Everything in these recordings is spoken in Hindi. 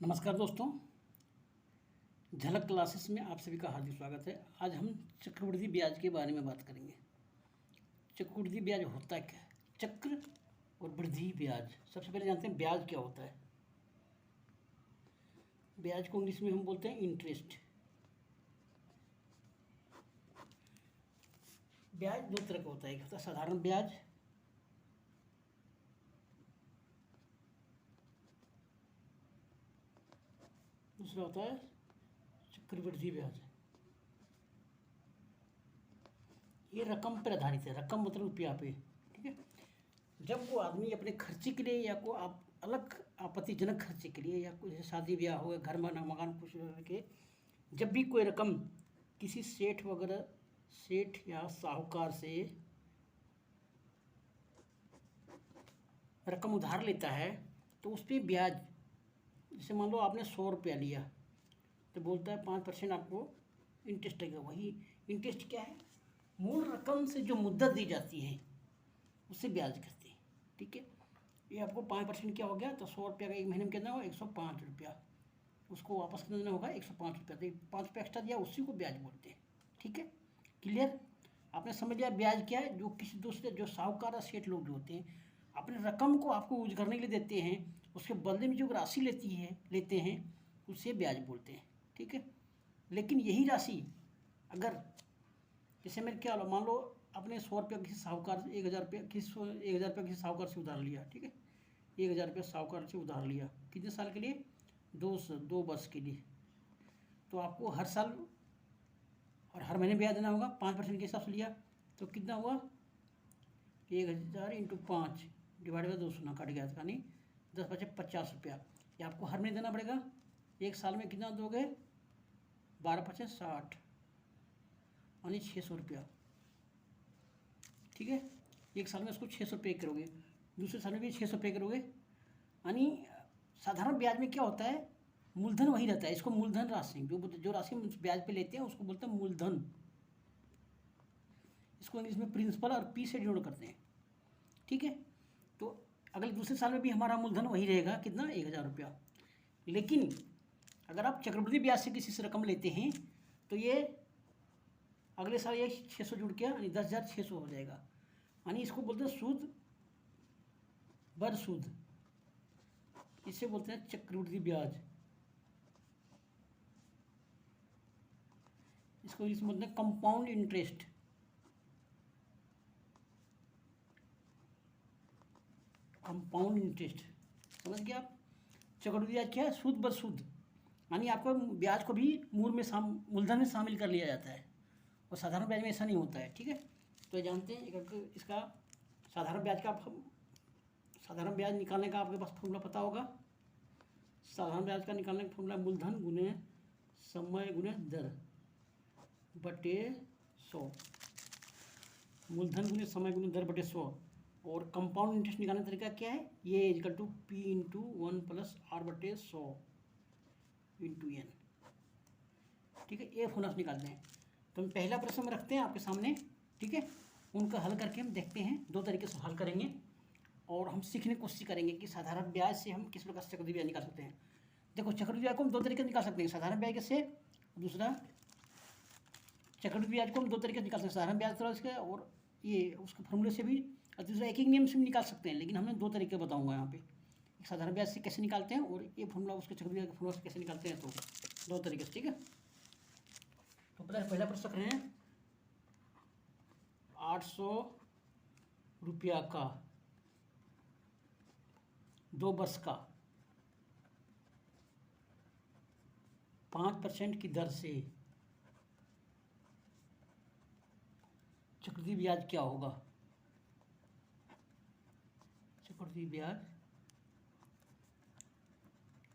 नमस्कार दोस्तों, झलक क्लासेस में आप सभी का हार्दिक स्वागत है। आज हम चक्रवृद्धि ब्याज के बारे में बात करेंगे। चक्रवृद्धि ब्याज होता क्या है? चक्र और वृद्धि ब्याज। सबसे पहले जानते हैं ब्याज क्या होता है। ब्याज को इंग्लिश में हम बोलते हैं इंटरेस्ट। ब्याज दो तरह का होता है, एक होता है साधारण ब्याज, दूसरा होता है चक्रवृद्धि ब्याज। ये रकम पर आधारित है। रकम मतलब रुपया पे, ठीक है। जब वो आदमी अपने खर्चे के लिए या को आप अलग आपत्तिजनक खर्चे के लिए या कुछ शादी ब्याह हो या घर में मकान कुछ के, जब भी कोई रकम किसी सेठ वगैरह सेठ या साहूकार से रकम उधार लेता है तो उस पर ब्याज, जैसे मान लो आपने 100 रुपया लिया तो बोलता है 5% आपको इंटरेस्ट लगेगा। वही इंटरेस्ट क्या है? मूल रकम से जो मुद्दत दी जाती है उससे ब्याज करते हैं, ठीक है। ये आपको 5% क्या हो गया, तो 100 रुपया का एक महीने में कितना होगा? 105 रुपया। उसको वापस कितना देना होगा? 105 रुपया। तो 5 रुपया एक्स्ट्रा दिया, उसी को ब्याज बोलते हैं, ठीक है। क्लियर? आपने समझ लिया ब्याज क्या है। जो किसी दूसरे जो साहूकार या सेठ लोग जो होते हैं अपने रकम को आपको यूज करने के लिए देते हैं, उसके बदले में जो राशि लेते हैं उसे ब्याज बोलते हैं, ठीक है। लेकिन यही राशि अगर जैसे मैंने क्या मान लो आपने 100 रुपया किसी साहूकार से 1000 रुपया किसी साहूकार से उधार लिया, ठीक है। 1000 रुपया साहूकार से उधार लिया कितने साल के लिए? 2 वर्ष के लिए। तो आपको हर साल और हर महीने ब्याज देना होगा। 5% के हिसाब से लिया तो कितना हुआ? 1000 इंटू 5 डिवाइड बाई 200 ना कट गया था, यानी 10 बचे 50 रुपया। ये आपको हर महीने देना पड़ेगा। एक साल में कितना दोगे? 12 × 5 = 60, यानी 600 रुपया, ठीक है। एक साल में उसको 600 पे करोगे, दूसरे साल में भी 600 पे करोगे। यानी साधारण ब्याज में क्या होता है? मूलधन वही रहता है। इसको मूलधन राशि, जो राशि हम ब्याज पे लेते हैं उसको बोलते हैं मूलधन। इसको इंग्लिश में प्रिंसिपल और पी से डिनोट करते हैं, ठीक है। तो अगले दूसरे साल में भी हमारा मूलधन वही रहेगा, कितना? 1000 रुपया। लेकिन अगर आप चक्रवृद्धि ब्याज से किसी से रकम लेते हैं तो ये अगले साल ये 600 जुड़ के यानी 10,600 हो जाएगा। यानी इसको बोलते हैं सूद बर सूद। इसे बोलते हैं चक्रवृद्धि ब्याज। इसको इंग्लिश में बोलते हैं कंपाउंड इंटरेस्ट। कंपाउंड इंटरेस्ट, समझ गए आप? चक्रवृद्धि ब्याज क्या है? सूद बर सूद, यानी आपको ब्याज को भी मूलधन में शामिल कर लिया जाता है और साधारण ब्याज में ऐसा नहीं होता है, ठीक है। तो जानते हैं इसका साधारण ब्याज निकालने का आपके पास फॉर्मूला पता होगा। साधारण ब्याज का निकालने का फॉर्मूला मूलधन गुने समय गुने दर बटे 100। मूलधन गुने समय गुने दर बटे 100। और कंपाउंड इंटरेस्ट निकालने का तरीका क्या है? ये इक्वल टू P × 1 + R बटे 100 × N, ठीक है। ये फॉर्मूला निकालते हैं। तो हम पहला प्रश्न में रखते हैं आपके सामने, ठीक है। उनका हल करके हम देखते हैं। 2 तरीके से हल करेंगे और हम सीखने की कोशिश करेंगे कि साधारण ब्याज से हम किस प्रकार से चक्रवृद्धि ब्याज निकाल सकते हैं। देखो, चक्रवृद्धि ब्याज को हम 2 तरीके से निकाल सकते हैं, साधारण ब्याज से। दूसरा, चक्रवृद्धि ब्याज को हम 2 तरीके से निकाल सकते हैं, साधारण ब्याज तरह से और ये उसके फॉर्मूले से भी, और दूसरा एक नियम से भी निकाल सकते हैं। लेकिन हमने 2 तरीके बताऊंगा यहाँ पे, एक साधारण ब्याज से कैसे निकालते हैं और ये फॉर्मूला उसके चक्रवृद्धि ब्याज के फॉर्मूला से कैसे निकालते हैं। तो 2 तरीके से, ठीक है। तो पहला प्रश्न रख रहे हैं 800 रुपया का 2 वर्ष का 5% की दर से चक्रवृद्धि ब्याज क्या होगा? चक्रवृद्धि ब्याज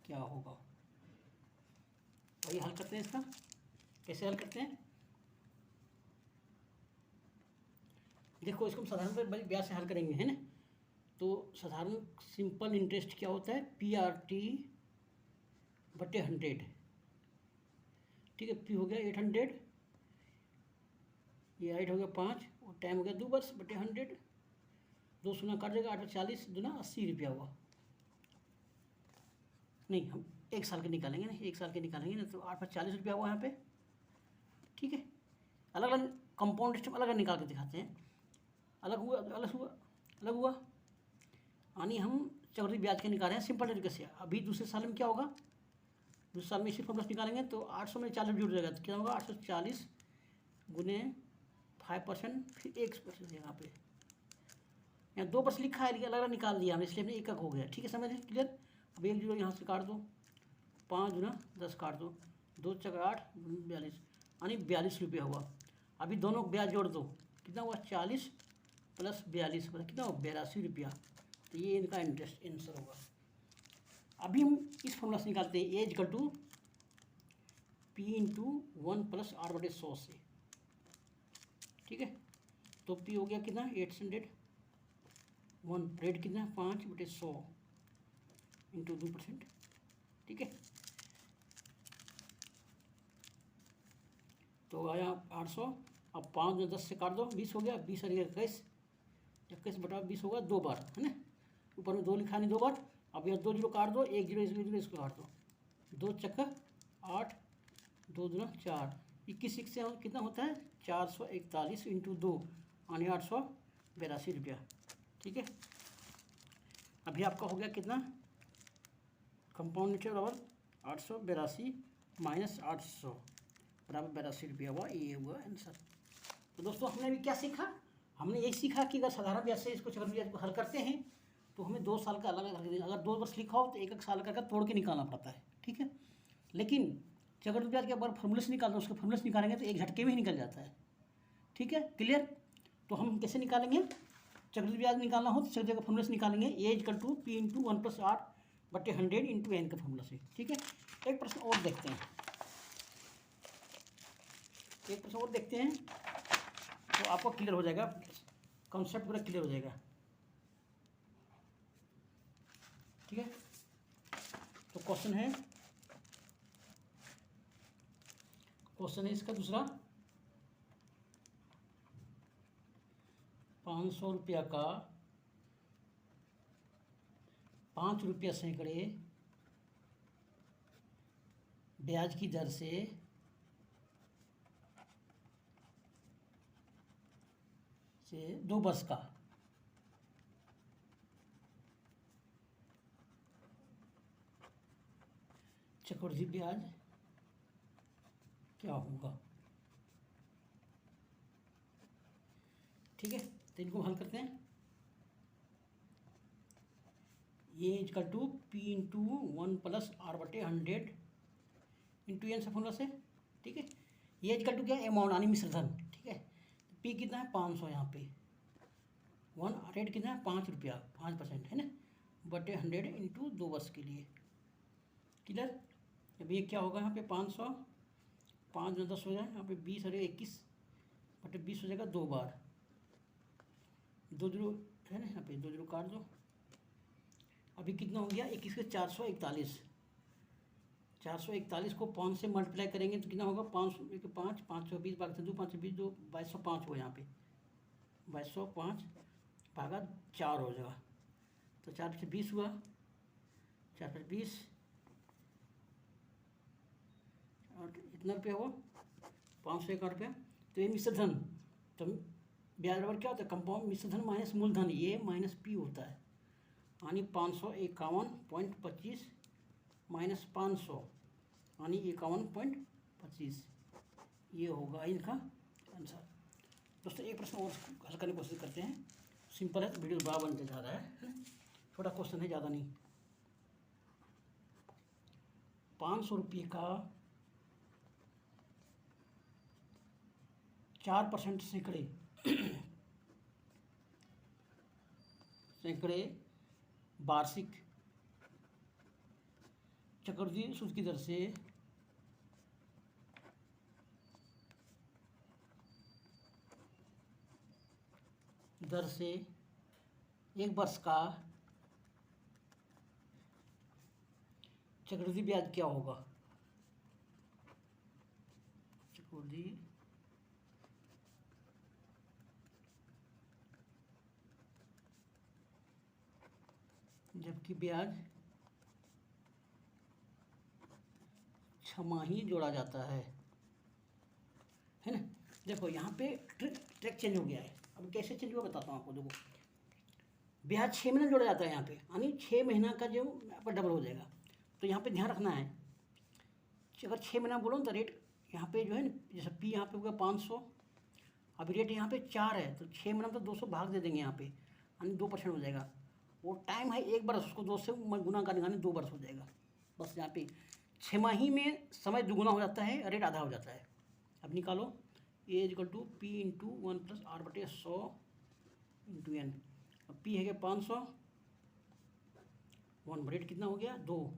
क्या होगा? वही हल करते हैं। इसका कैसे हल करते हैं? देखो, इसको हम साधारण ब्याज से हल करेंगे, है ना। तो साधारण सिंपल इंटरेस्ट क्या होता है? PRT बटे 100, ठीक है। P हो गया 800, ये 8 हो गया 5 और टाइम हो गया 2 वर्ष बटे 100। 2 शून्य काट देगा, 8 × 40 × 2 = 80 रुपया हुआ। नहीं, हम 1 साल के निकालेंगे ना, 1 साल के निकालेंगे ना, तो 8 पर 40 रुपया हुआ यहाँ पे। ठीक है, अलग अलग कंपाउंड इंटरेस्ट अलग अलग निकाल के दिखाते हैं। अलग हुआ, अलग हुआ, अलग हुआ, यानी हम चक्रवृद्धि ब्याज के निकाल रहे हैं सिंपल तरीके से। अभी दूसरे साल में क्या होगा, दूसरे साल में इसी फॉर्मूला निकालेंगे तो 800 में 40 जुड़ जाएगा, तो क्या होगा 840 गुने 5%, फिर 1% यहाँ पे, यहाँ 2% लिखा है लेकिन अलग अलग निकाल दिया हमने, इसलिए हमने एक हो गया। ठीक है, समझ क्लियर। अब 1 जीरो यहाँ से काट दो, 5 गुना 10 काट दो, 2 चक्कर 8 42, यानी 42 रुपया हुआ। अभी दोनों ब्याज जोड़ दो, कितना हुआ 40 + 42, मतलब कितना हुआ 82 रुपया। तो ये इनका इंटरेस्ट आंसर होगा। अभी हम इस फॉर्मूला से निकालते हैं A equal to P into 1 + R/100 से। ठीक है, तो P हो गया कितना 800, 1 रेट कितना 5/100 इंटू 2%। ठीक है, तो आया 800। अब 5 में 10 से काट दो, 20 हो गया, 20 और 21, 21/20 होगा 2 बार, है ना। ऊपर में 2 लिखा नहीं 2 बार। अब यहाँ 2 जीरो काट दो, 1 जीरो इसको काट दो, 2 चक्कर 8, 2 दूना 4, 21 से कितना होता है 441 इंटू 2, यानी 882 रुपया। ठीक है, अभी आपका हो गया कितना, कंपाउंड इंटरेस्ट बराबर 882 माइनस 800 बराबर 82 रुपया हुआ। ये हुआ आंसर। तो दोस्तों हमने भी क्या सीखा, हमने यही सीखा कि अगर साधारण ब्याज से इसको चक्रवृद्धि ब्याज को हल करते हैं तो हमें 2 साल का अलग अलग, अगर 2 वर्ष लिखा हो तो 1 साल का तोड़ के निकालना पड़ता है। ठीक है, लेकिन चक्रवृद्धि ब्याज के बार फॉर्मूले से निकालते हैं, उसके फॉर्मूले से निकालेंगे तो एक झटके में ही निकल जाता है। ठीक है, क्लियर। तो हम कैसे निकालेंगे, चक्रवृद्धि ब्याज निकालना हो तो चक्रवृद्धि का फॉर्मूले से निकालेंगे, A equal to P into 1 + R/100 into N का फॉर्मूला से। ठीक है, एक प्रश्न और देखते हैं, एक प्रश्न और देखते हैं तो आपको क्लियर हो जाएगा, कॉन्सेप्ट पूरा क्लियर हो जाएगा। ठीक है, तो क्वेश्चन है इसका दूसरा, 500 रुपया का 5 रुपया सैकड़े ब्याज की दर से 2 वर्ष का चक्रवृद्धि ब्याज क्या होगा। ठीक है, तो इनको हल करते हैं। ये equal to P into 1 + R/100 into N से फॉर्मूला से। ठीक है, ये इक्वल टू क्या अमाउंट यानी मिश्रधन। ठीक है, तो P कितना है 500, यहाँ पे 1 रेट कितना है 5 रुपया, 5% है ना, /100 इंटू 2 वर्ष के लिए। क्लियर। अब ये क्या होगा यहाँ पे 500, 5 में 10 हो जाए, यहाँ पे 20 और 21/20 हो जाएगा 2 बार, 2 जीरो है ना, यहाँ पे 2 जीरो काट दो। अभी कितना हो गया 21 के 441, 441 को 5 से मल्टीप्लाई करेंगे तो कितना होगा 5 के 5, 520 भाग से 2, 520 2, 2205 हो, यहाँ पे 2205 भागा 4 हो जाएगा, तो 4 से 20 हुआ, 4 से 20 और इतना रुपया हुआ 501 रुपया। तो ये मिश्रधन, तो ब्याज बराबर क्या होता है कंपाउंड मिश्रधन माइनस मूलधन, ये माइनस P होता है, यानी 551.25 माइनस 500 यानी 51.25, ये होगा इनका आंसर। दोस्तों एक प्रश्न और हल करने की कोशिश करते हैं, सिंपल है, तो वीडियो बड़ा बनते जा रहा है, छोटा क्वेश्चन है ज़्यादा नहीं। 500 रुपये का 4% सैकड़े वार्षिक चक्रवृद्धि सूद की दर से 1 वर्ष का चक्रवृद्धि ब्याज क्या होगा। चक्रवृद्धि जबकि ब्याज छमाही जोड़ा जाता है ना। देखो यहाँ पे ट्रैक चेंज हो गया है। अब कैसे चेंज हुआ बताता हूँ आपको। देखो ब्याज 6 महीना जोड़ा जाता है यहाँ पे, यानी 6 महीना का जो आपका डबल हो जाएगा। तो यहाँ पे ध्यान रखना है, अगर 6 महीना बोलो तो रेट यहाँ पे जो है ना, जैसे पी यहाँ पे हो गया 500, अभी रेट यहाँ पे 4 है, तो 6 महीना तो 200 भाग दे देंगे यहाँ पे, यानी 2% हो जाएगा। वो टाइम है 1 बरस, उसको 2 से गुना करने का 2 बरस हो जाएगा। बस यहाँ पे 6 माही में समय दुगुना हो जाता है, रेट आधा हो जाता है। अब निकालो A equal to P into 1 + r/100 into N. अब पी है क्या 500, 1 रेट कितना हो गया 2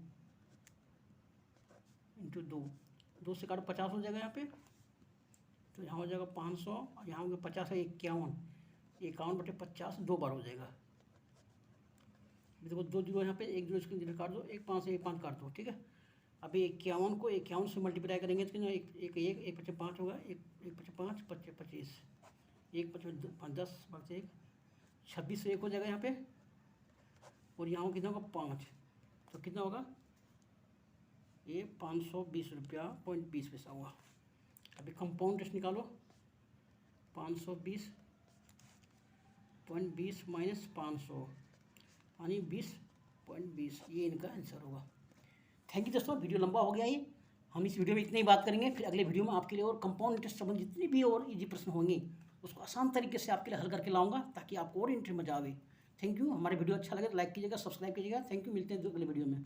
इंटू 2 से काटो 50 हो जाएगा यहाँ पे, तो यहाँ हो जाएगा 500 और यहाँ हो गया 50 है 51/50 2 बार हो जाएगा। देखो 2 जीरो यहाँ पे, 1 जीरो इसके काट दो, 1 5 से 1 5 काट दो, ठीक है। अभी 51 को 51 से मल्टीप्लाई करेंगे तो एक 5 होगा, 1 5 25, 1 5 10 बचे 1 26 से 1 हो जाएगा यहाँ पे, और यहाँ कितना होगा 5, तो कितना होगा ये 520 रुपया पॉइंट 20 पैसा हुआ। अभी कंपाउंड इंटरेस्ट निकालो, 520.20 माइनस 500 यानी 20.20, ये इनका आंसर होगा। थैंक यू दोस्तों, वीडियो लंबा हो गया ये, हम इस वीडियो में इतनी ही बात करेंगे। फिर अगले वीडियो में आपके लिए और कंपाउंड इंटरेस्ट संबंधी जितने भी और इजी प्रश्न होंगे उसको आसान तरीके से आपके लिए हल करके लाऊंगा, ताकि आपको और इंटरेस्ट मजा आवे। Thank you. हमारे वीडियो अच्छा लगे तो लाइक कीजिएगा, सब्सक्राइब कीजिएगा। थैंक यू, मिलते हैं अगले वीडियो में।